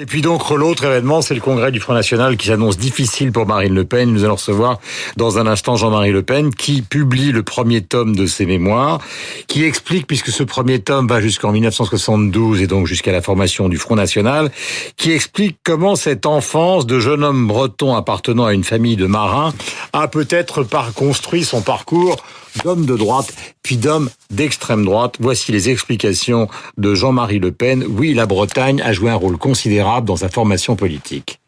Et puis donc, l'autre événement, c'est le congrès du Front National qui s'annonce difficile pour Marine Le Pen. Nous allons recevoir dans un instant Jean-Marie Le Pen qui publie le premier tome de ses mémoires, qui explique, puisque ce premier tome va jusqu'en 1972 et donc jusqu'à la formation du Front National, qui explique comment cette enfance de jeune homme breton appartenant à une famille de marins a peut-être construit son parcours d'homme de droite, puis d'homme d'extrême droite. Voici les explications de Jean-Marie Le Pen. Oui, la Bretagne a joué un rôle considérable dans sa formation politique.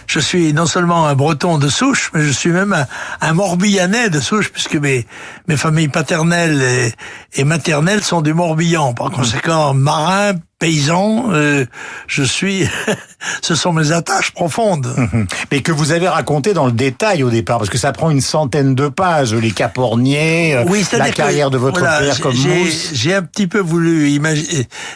Je suis non seulement un Breton de souche, mais je suis même un Morbihanais de souche, puisque mes familles paternelles et maternelles sont du Morbihan. Par conséquent, marin, paysan, je suis... ce sont mes attaches profondes. Mais que vous avez raconté dans le détail au départ, parce que ça prend une centaine de pages, les Caporniers, oui, la carrière de votre père comme mousse. J'ai un petit peu voulu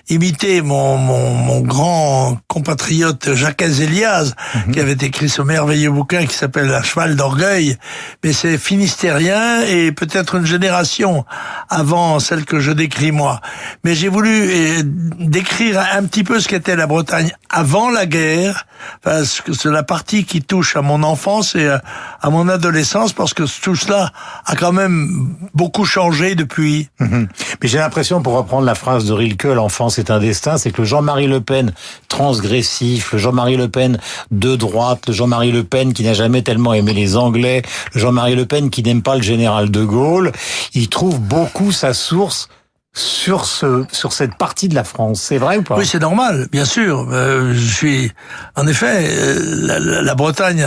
imiter mon grand compatriote Jacques Azéliaz, qui avait écrit ce merveilleux bouquin qui s'appelle Un cheval d'orgueil, mais c'est finistérien et peut-être une génération avant celle que je décris moi. Mais j'ai voulu décrire un petit peu ce qu'était la Bretagne avant la guerre, parce que c'est la partie qui touche à mon enfance et à mon adolescence, parce que tout cela a quand même beaucoup changé depuis. Mais j'ai l'impression, pour reprendre la phrase de Rilke, l'enfance est un destin, c'est que le Jean-Marie Le Pen transgressif, le Jean-Marie Le Pen de droite, le Jean-Marie Le Pen qui n'a jamais tellement aimé les Anglais, le Jean-Marie Le Pen qui n'aime pas le général de Gaulle, il trouve beaucoup sa source sur cette partie de la France. C'est vrai ou pas? Oui, c'est normal, bien sûr. En effet, la Bretagne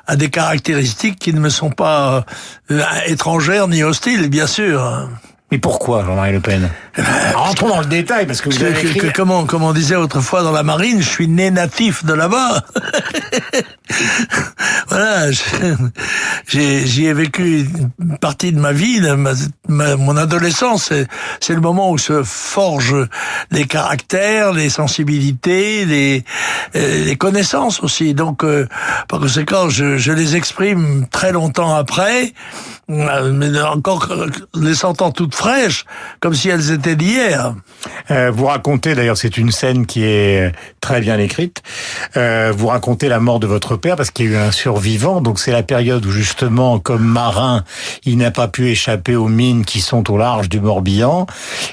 a des caractéristiques qui ne me sont pas étrangères ni hostiles, bien sûr. Mais pourquoi, Jean-Marie Le Pen? Rentrons dans le détail, parce que vous avez écrit... Comme on disait autrefois dans la marine, je suis né natif de là-bas. Voilà, j'y ai vécu une partie de ma vie, mon adolescence. C'est le moment où se forgent les caractères, les sensibilités, les connaissances aussi. Donc, par conséquent, je les exprime très longtemps après, mais encore les sentant toutes fraîches, comme si elles étaient d'hier. Vous racontez, d'ailleurs, c'est une scène qui est très bien écrite, vous racontez la mort de votre père, parce qu'il y a eu un survivant, donc c'est la période où, justement, comme marin, il n'a pas pu échapper aux mines qui sont au large du Morbihan,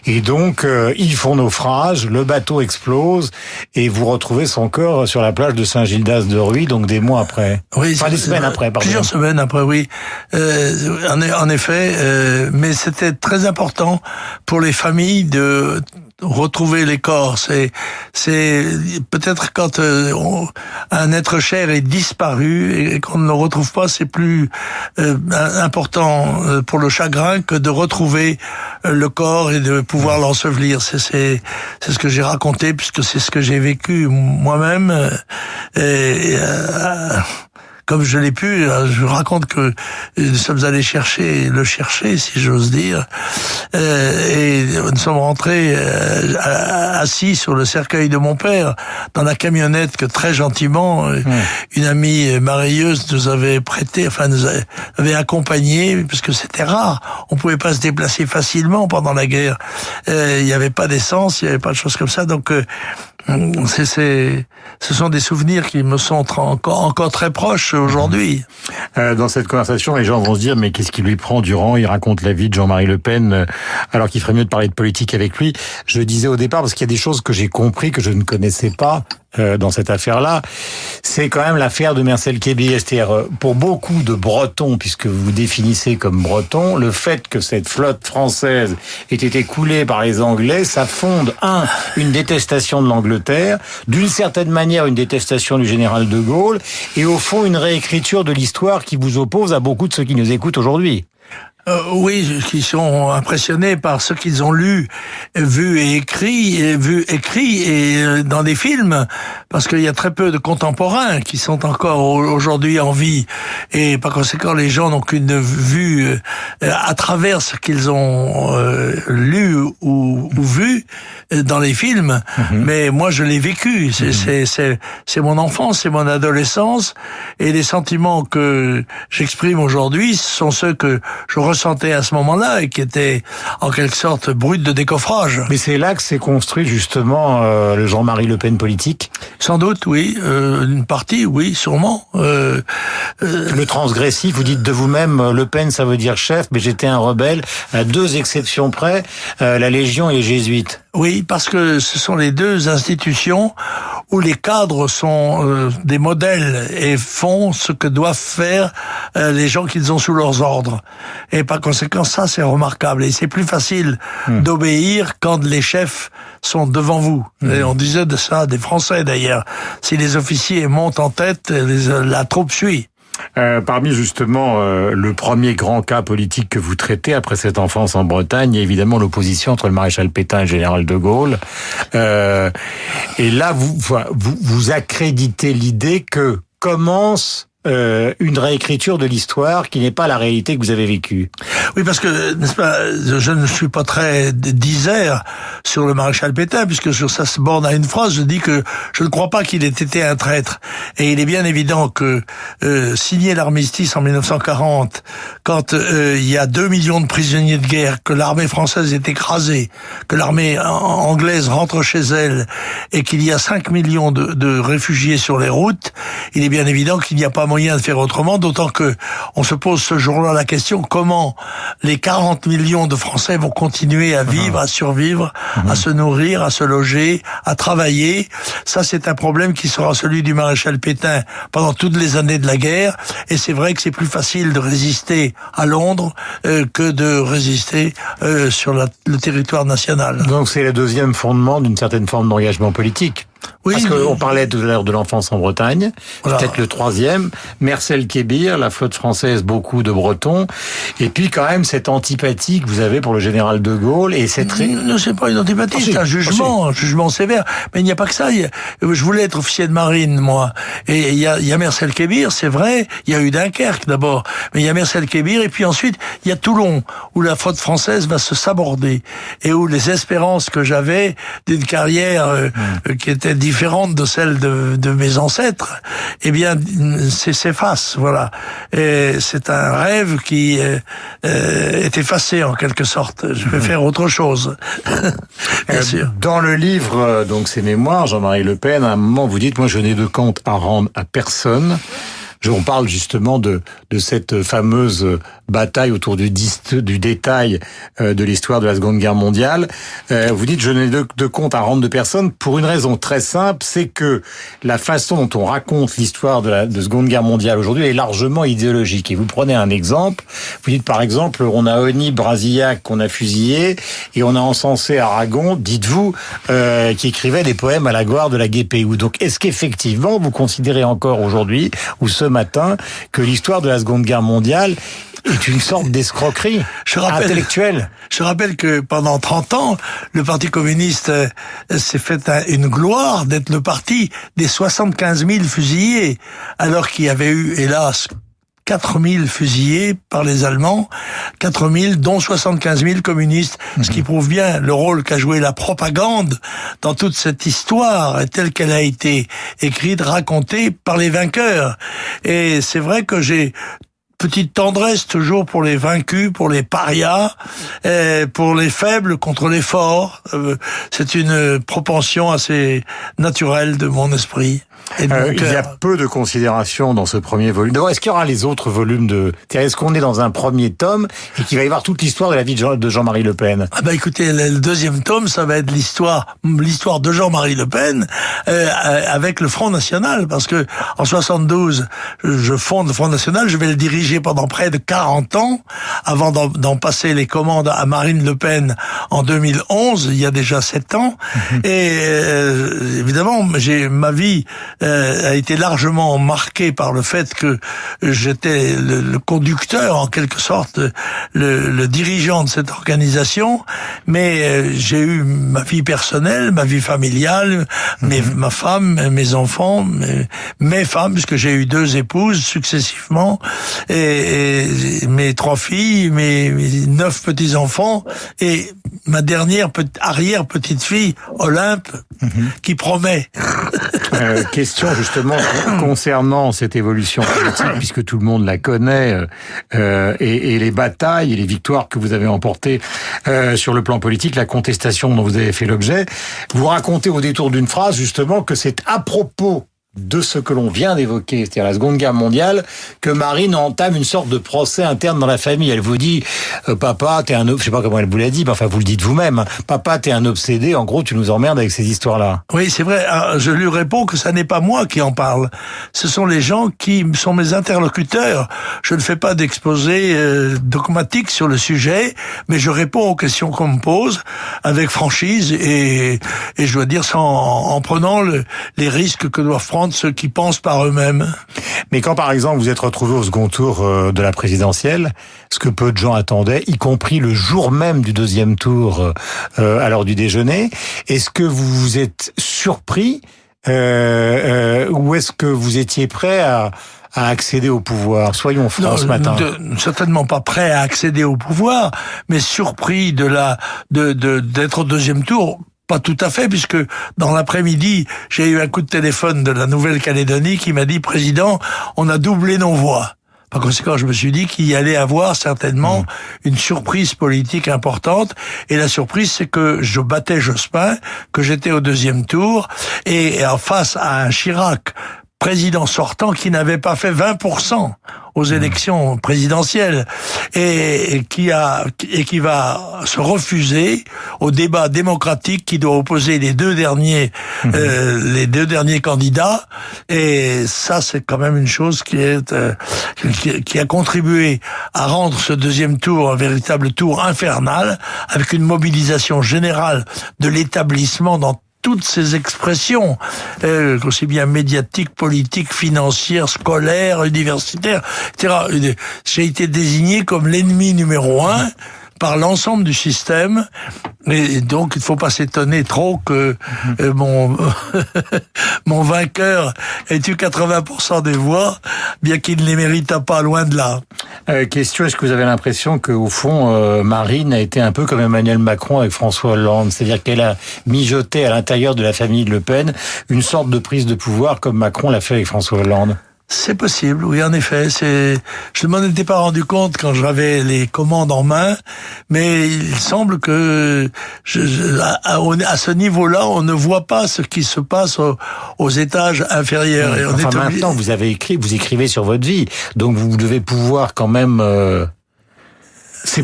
et donc, ils font naufrage, le bateau explose, et vous retrouvez son corps sur la plage de Saint-Gildas-de-Rhuys, donc des mois après. Oui, enfin, des semaines après, pardon. Plusieurs semaines après, oui. En effet, mais c'était très important pour les familles de retrouver les corps. C'est peut-être quand un être cher est disparu et qu'on ne le retrouve pas, c'est plus important pour le chagrin que de retrouver le corps et de pouvoir l'ensevelir. C'est ce que j'ai raconté, puisque c'est ce que j'ai vécu moi-même. Comme je l'ai pu, je raconte que nous sommes allés le chercher, si j'ose dire, et nous sommes rentrés assis sur le cercueil de mon père, dans la camionnette que très gentiment une amie marieuse nous avait prêtée, enfin nous avait accompagnés, parce que c'était rare, on pouvait pas se déplacer facilement pendant la guerre, il n'y avait pas d'essence, il n'y avait pas de choses comme ça, donc ce sont des souvenirs qui me sont encore très proches aujourd'hui. Dans cette conversation, les gens vont se dire, mais qu'est-ce qui lui prend Durand? Il raconte la vie de Jean-Marie Le Pen, alors qu'il ferait mieux de parler de politique avec lui. Je le disais au départ, parce qu'il y a des choses que j'ai compris, que je ne connaissais pas dans cette affaire-là. C'est quand même l'affaire de Mercel Kébé. C'est-à-dire, pour beaucoup de Bretons, puisque vous vous définissez comme Breton, le fait que cette flotte française ait été coulée par les Anglais, ça fonde, une détestation de l'Angleterre, d'une certaine manière une détestation du général de Gaulle, et au fond une réécriture de l'histoire qui vous oppose à beaucoup de ceux qui nous écoutent aujourd'hui. Oui, qui sont impressionnés par ce qu'ils ont lu, vu écrit et dans des films, parce qu'il y a très peu de contemporains qui sont encore aujourd'hui en vie, et par conséquent les gens n'ont qu'une vue à travers ce qu'ils ont lu ou vu dans les films. Mais moi je l'ai vécu, c'est mon enfance, c'est mon adolescence, et les sentiments que j'exprime aujourd'hui sont ceux que je ressentait à ce moment-là et qui était en quelque sorte brute de décoffrage. Mais c'est là que s'est construit justement le Jean-Marie Le Pen politique. Sans doute, oui. Une partie, oui, sûrement. Le transgressif, vous dites de vous-même, Le Pen, ça veut dire chef, mais j'étais un rebelle, à 2 exceptions près, la Légion et les Jésuites. Oui, parce que ce sont les 2 institutions où les cadres sont des modèles et font ce que doivent faire les gens qu'ils ont sous leurs ordres. Et par conséquent, ça, c'est remarquable. Et c'est plus facile d'obéir quand les chefs sont devant vous. Et on disait de ça des Français, d'ailleurs. Si les officiers montent en tête, la troupe suit. Parmi justement le premier grand cas politique que vous traitez après cette enfance en Bretagne, il y a évidemment l'opposition entre le maréchal Pétain et le général de Gaulle. Et là, vous accréditez l'idée que commence une réécriture de l'histoire qui n'est pas la réalité que vous avez vécue. Oui, parce que, n'est-ce pas, je ne suis pas très disert sur le maréchal Pétain, puisque sur sa borne à une phrase, je dis que je ne crois pas qu'il ait été un traître. Et il est bien évident que signer l'armistice en 1940, quand il y a 2 millions de prisonniers de guerre, que l'armée française est écrasée, que l'armée anglaise rentre chez elle, et qu'il y a 5 millions de réfugiés sur les routes, il est bien évident qu'il n'y a pas moyen de faire autrement, d'autant que on se pose ce jour-là la question comment les 40 millions de Français vont continuer à vivre, à survivre, à se nourrir, à se loger, à travailler. Ça, c'est un problème qui sera celui du maréchal Pétain pendant toutes les années de la guerre. Et c'est vrai que c'est plus facile de résister à Londres que de résister sur le territoire national. Donc c'est le deuxième fondement d'une certaine forme d'engagement politique. Oui, parce qu'on parlait tout à l'heure de l'enfance en Bretagne, voilà. Peut-être le troisième, Mercel Kébir, la flotte française, beaucoup de Bretons, et puis quand même cette antipathie que vous avez pour le général de Gaulle, et cette... Non, c'est pas une antipathie, c'est un jugement sévère, mais il n'y a pas que ça. Je voulais être officier de marine, moi, et il y a Mercel Kébir, c'est vrai, il y a eu Dunkerque d'abord, mais il y a Mercel Kébir, et puis ensuite, il y a Toulon, où la flotte française va se saborder, et où les espérances que j'avais d'une carrière qui était différente de celle de mes ancêtres, eh bien, s'efface, voilà. Et c'est un rêve qui est effacé en quelque sorte. Je vais faire autre chose. Bien sûr. Dans le livre, donc ses mémoires, Jean-Marie Le Pen, à un moment vous dites, moi je n'ai de compte à rendre à personne. On parle justement de cette fameuse bataille autour du détail de l'histoire de la Seconde Guerre mondiale. Vous dites, je n'ai de compte à rendre de personne pour une raison très simple, c'est que la façon dont on raconte l'histoire de Seconde Guerre mondiale aujourd'hui est largement idéologique. Et vous prenez un exemple, vous dites par exemple, on a Honni Brasillac qu'on a fusillé et on a encensé Aragon, dites-vous, qui écrivait des poèmes à la gloire de la GPU. Donc est-ce qu'effectivement vous considérez encore aujourd'hui, ou ce matin, que l'histoire de la Seconde Guerre mondiale est une sorte d'escroquerie intellectuelle? Je rappelle que pendant 30 ans, le Parti communiste s'est fait une gloire d'être le parti des 75 000 fusillés, alors qu'il y avait eu, hélas, 4 000 fusillés par les Allemands, 4 000, dont 75 000 communistes, ce qui prouve bien le rôle qu'a joué la propagande dans toute cette histoire, telle qu'elle a été écrite, racontée par les vainqueurs. Et c'est vrai que j'ai petite tendresse toujours pour les vaincus, pour les parias, pour les faibles contre les forts. C'est une propension assez naturelle de mon esprit. Il y a peu de considération dans ce premier volume. D'abord, est-ce qu'il y aura les autres volumes est-ce qu'on est dans un premier tome et qu'il va y avoir toute l'histoire de la vie de Jean-Marie Le Pen? Ah bah écoutez, le deuxième tome, ça va être l'histoire de Jean-Marie Le Pen avec le Front National, parce que en 72, je fonde le Front National, je vais le diriger pendant près de 40 ans avant d'en passer les commandes à Marine Le Pen en 2011, il y a déjà 7 ans. Et évidemment, ma vie a été largement marquée par le fait que j'étais le conducteur, en quelque sorte, le dirigeant de cette organisation, mais j'ai eu ma vie personnelle, ma vie familiale, ma femme, mes enfants, mes femmes, puisque j'ai eu 2 épouses successivement, et mes 3 filles, mes 9 petits-enfants, et ma dernière arrière-petite-fille, Olympe, qui promet. Question justement concernant cette évolution politique, puisque tout le monde la connaît, et les batailles et les victoires que vous avez emportées sur le plan politique, la contestation dont vous avez fait l'objet. Vous racontez au détour d'une phrase justement que c'est à propos de ce que l'on vient d'évoquer, c'est-à-dire la Seconde Guerre mondiale, que Marine entame une sorte de procès interne dans la famille. Elle vous dit, papa, t'es un, je sais pas comment elle vous l'a dit, mais enfin vous le dites vous-même, hein. Papa, t'es un obsédé, en gros, tu nous emmerdes avec ces histoires-là. Oui, c'est vrai. Je lui réponds que ça n'est pas moi qui en parle. Ce sont les gens qui sont mes interlocuteurs. Je ne fais pas d'exposé dogmatique sur le sujet, mais je réponds aux questions qu'on me pose avec franchise et je dois dire en prenant les risques que doivent prendre ceux qui pensent par eux-mêmes. Mais quand, par exemple, vous êtes retrouvé au second tour de la présidentielle, ce que peu de gens attendaient, y compris le jour même du deuxième tour à l'heure du déjeuner, est-ce que vous vous êtes surpris ou est-ce que vous étiez prêt à accéder au pouvoir? Soyons francs ce matin. Certainement pas prêt à accéder au pouvoir, mais surpris d'être au deuxième tour. Pas tout à fait, puisque dans l'après-midi, j'ai eu un coup de téléphone de la Nouvelle-Calédonie qui m'a dit « Président, on a doublé nos voix ». Par conséquent, je me suis dit qu'il y allait avoir certainement une surprise politique importante. Et la surprise, c'est que je battais Jospin, que j'étais au deuxième tour, et en face à un Chirac, président sortant, qui n'avait pas fait 20% aux élections présidentielles et qui va se refuser au débat démocratique qui doit opposer les deux derniers candidats. Et ça, c'est quand même une chose qui a contribué à rendre ce deuxième tour un véritable tour infernal, avec une mobilisation générale de l'établissement dans toutes ces expressions, aussi bien médiatiques, politiques, financières, scolaires, universitaires, etc. J'ai été désigné comme l'ennemi numéro 1 par l'ensemble du système, et donc il ne faut pas s'étonner trop que mon vainqueur ait eu 80% des voix, bien qu'il ne les mérite pas, loin de là. Question, est-ce que vous avez l'impression qu'au fond, Marine a été un peu comme Emmanuel Macron avec François Hollande, c'est-à-dire qu'elle a mijoté à l'intérieur de la famille de Le Pen une sorte de prise de pouvoir comme Macron l'a fait avec François Hollande? C'est possible, oui, en effet. Je ne m'en étais pas rendu compte quand j'avais les commandes en main, mais il semble que à ce niveau-là, on ne voit pas ce qui se passe aux étages inférieurs. Et maintenant, vous écrivez sur votre vie, donc vous devez pouvoir quand même. Je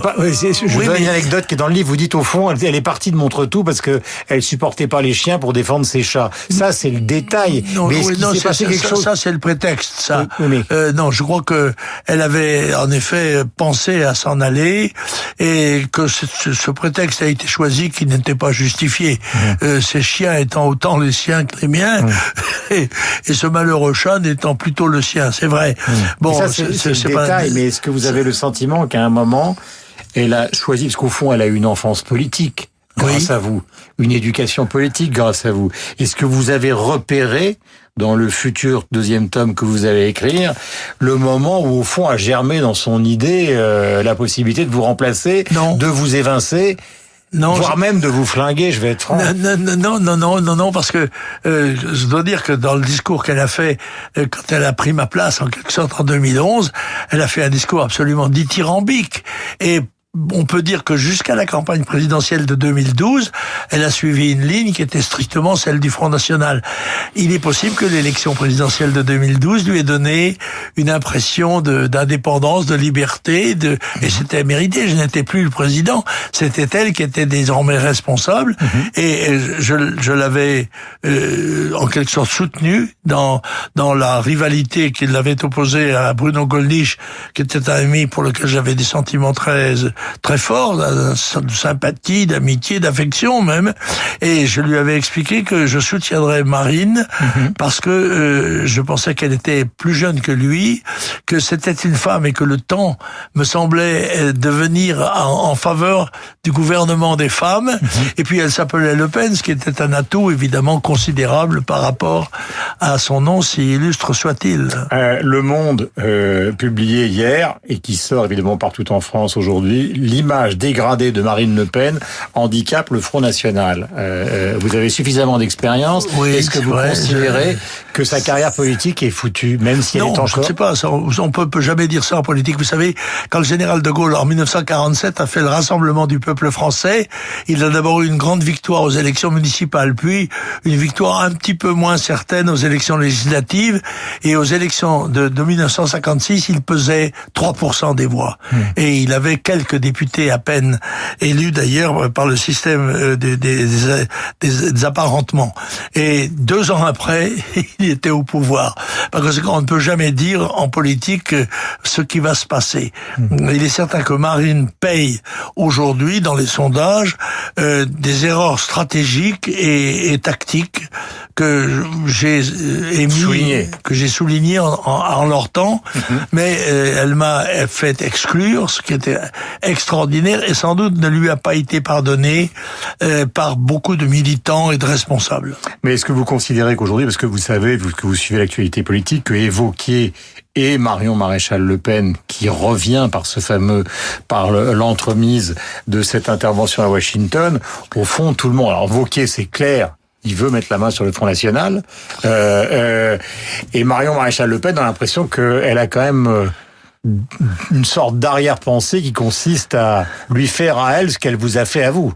donne une anecdote qui est dans le livre. Vous dites au fond, elle est partie de Montretout parce que elle supportait pas les chiens pour défendre ses chats. Ça, c'est le détail. Ça, c'est le prétexte. Ça. Non, je crois que elle avait en effet pensé à s'en aller et que ce prétexte a été choisi qui n'était pas justifié. Ces chiens étant autant les siens que les miens et ce malheureux chat n'étant plutôt le sien. C'est vrai. Bon, ça, c'est le détail. Mais est-ce que vous avez le sentiment qu'à un moment elle a choisi, parce qu'au fond, elle a eu une enfance politique grâce à vous, une éducation politique grâce à vous. Est-ce que vous avez repéré, dans le futur deuxième tome que vous allez écrire, le moment où, au fond, a germé dans son idée la possibilité de vous remplacer, de vous évincer, voire même de vous flinguer, je vais être franc. Non, parce que je dois dire que dans le discours qu'elle a fait quand elle a pris ma place, en quelque sorte en 2011, elle a fait un discours absolument dithyrambique. Et on peut dire que jusqu'à la campagne présidentielle de 2012, elle a suivi une ligne qui était strictement celle du Front National. Il est possible que l'élection présidentielle de 2012 lui ait donné une impression d'indépendance, de liberté, et c'était mérité. Je n'étais plus le président, c'était elle qui était désormais responsable, et je l'avais en quelque sorte soutenue dans la rivalité qui l'avait opposée à Bruno Gollnisch, qui était un ami pour lequel j'avais des sentiments très très fort, de sympathie, d'amitié, d'affection même. Et je lui avais expliqué que je soutiendrais Marine parce que je pensais qu'elle était plus jeune que lui, que c'était une femme et que le temps me semblait devenir en faveur du gouvernement des femmes. Et puis elle s'appelait Le Pen, ce qui était un atout évidemment considérable par rapport à son nom, si illustre soit-il. Le Monde publié hier, et qui sort évidemment partout en France aujourd'hui, l'image dégradée de Marine Le Pen handicape le Front National. Vous avez suffisamment d'expérience. Oui, est-ce que vous considérez que sa carrière politique est foutue, même si elle est encore... Non, je ne sais pas. On peut jamais dire ça en politique. Vous savez, quand le général de Gaulle, en 1947, a fait le rassemblement du peuple français, il a d'abord eu une grande victoire aux élections municipales, puis une victoire un petit peu moins certaine aux élections législatives, et aux élections de 1956, il pesait 3% des voix. Et il avait quelques députés à peine élus d'ailleurs par le système des apparentements. Et 2 ans après, il était au pouvoir. Par conséquent, on ne peut jamais dire en politique ce qui va se passer. Il est certain que Marine paye aujourd'hui dans les sondages des erreurs stratégiques et tactiques que j'ai souligné en leur temps, mais elle m'a fait exclure, ce qui était extraordinaire et sans doute ne lui a pas été pardonné par beaucoup de militants et de responsables. Mais est-ce que vous considérez qu'aujourd'hui, parce que vous savez, que vous suivez l'actualité politique, que Wauquiez et Marion Maréchal Le Pen, qui revient par l'entremise de cette intervention à Washington, au fond, tout le monde, alors Wauquiez, c'est clair, il veut mettre la main sur le Front National, et Marion Maréchal Le Pen a l'impression qu'elle a quand même une sorte d'arrière-pensée qui consiste à lui faire à elle ce qu'elle vous a fait à vous.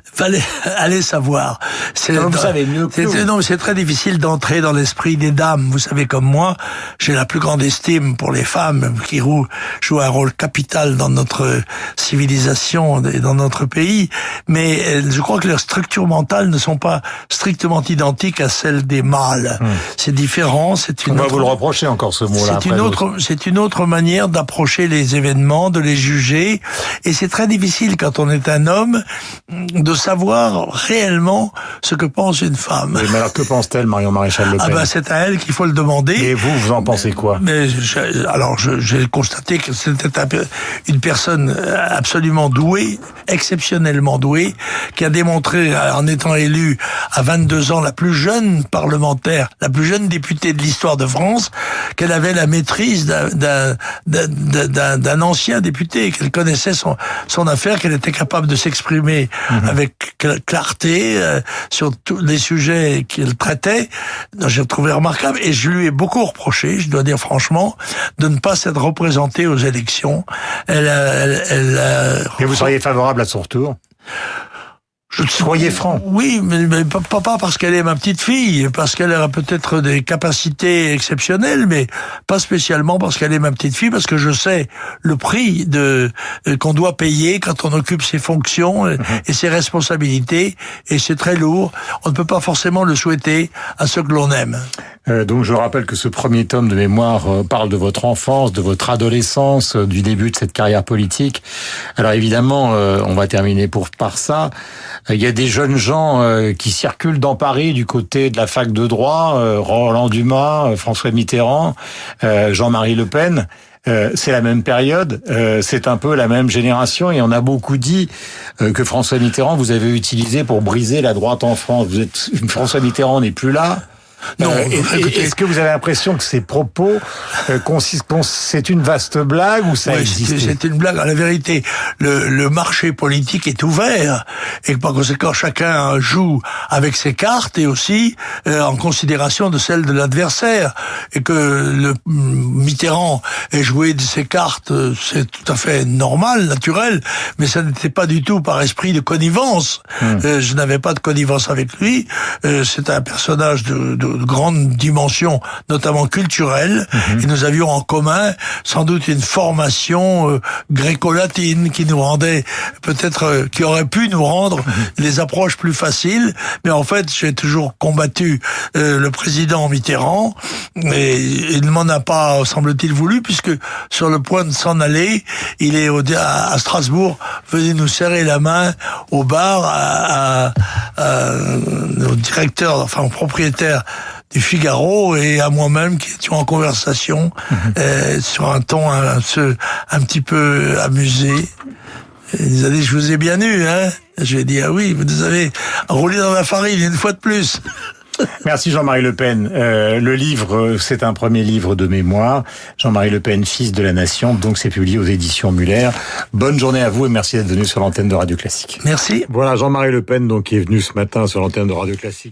Allez savoir. Vous savez mieux que nous. Non, c'est très difficile d'entrer dans l'esprit des dames. Vous savez comme moi, j'ai la plus grande estime pour les femmes qui jouent un rôle capital dans notre civilisation et dans notre pays. Mais je crois que leurs structures mentales ne sont pas strictement identiques à celles des mâles. C'est différent. On va vous le reprocher encore ce mot-là. C'est une autre manière d'approcher les événements, de les juger, et c'est très difficile quand on est un homme de savoir réellement ce que pense une femme. Mais alors que pense-t-elle, Marion Maréchal Le Pen? C'est à elle qu'il faut le demander. Et vous en pensez quoi? Mais j'ai constaté que c'était une personne absolument douée, exceptionnellement douée, qui a démontré, en étant élue à 22 ans, la plus jeune parlementaire, la plus jeune députée de l'histoire de France, qu'elle avait la maîtrise d'un ancien député, qu'elle connaissait son affaire, qu'elle était capable de s'exprimer avec clarté sur tous les sujets qu'elle traitait. J'ai trouvé remarquable, et je lui ai beaucoup reproché, je dois dire franchement, de ne pas s'être représentée aux élections. Et vous seriez favorable à son retour? Soyez franc. Oui, mais pas parce qu'elle est ma petite fille, parce qu'elle a peut-être des capacités exceptionnelles, mais pas spécialement parce qu'elle est ma petite fille, parce que je sais le prix qu'on doit payer quand on occupe ses fonctions et ses responsabilités, et c'est très lourd. On ne peut pas forcément le souhaiter à ceux que l'on aime. Donc je rappelle que ce premier tome de mémoire parle de votre enfance, de votre adolescence, du début de cette carrière politique. Alors évidemment, on va terminer par ça. Il y a des jeunes gens qui circulent dans Paris du côté de la fac de droit, Roland Dumas, François Mitterrand, Jean-Marie Le Pen. C'est la même période, c'est un peu la même génération, et on a beaucoup dit que François Mitterrand vous avez utilisé pour briser la droite en France. François Mitterrand n'est plus là. Non, est-ce que vous avez l'impression que ces propos c'est une vaste blague ou ça existe? C'est une blague. À la vérité, le marché politique est ouvert et par conséquent chacun joue avec ses cartes et aussi en considération de celles de l'adversaire. Et que le Mitterrand ait joué de ses cartes, c'est tout à fait normal, naturel, mais ça n'était pas du tout par esprit de connivence. Je n'avais pas de connivence avec lui. C'est un personnage de grande dimension, notamment culturelle, et nous avions en commun sans doute une formation gréco-latine qui nous rendait peut-être, qui aurait pu nous rendre les approches plus faciles, mais en fait j'ai toujours combattu le président Mitterrand, et il ne m'en a pas, semble-t-il, voulu, puisque sur le point de s'en aller, il est à Strasbourg venu nous serrer la main au bar au directeur, enfin au propriétaire du Figaro et à moi-même qui étions en conversation sur un ton un petit peu amusé. Il nous a dit, je vous ai bien eu, hein. Je lui ai dit, ah oui, vous nous avez roulé dans la farine une fois de plus. Merci Jean-Marie Le Pen. Le livre, c'est un premier livre de mémoire. Jean-Marie Le Pen, fils de la nation. Donc c'est publié aux éditions Muller. Bonne journée à vous et merci d'être venu sur l'antenne de Radio Classique. Merci. Voilà Jean-Marie Le Pen donc qui est venu ce matin sur l'antenne de Radio Classique.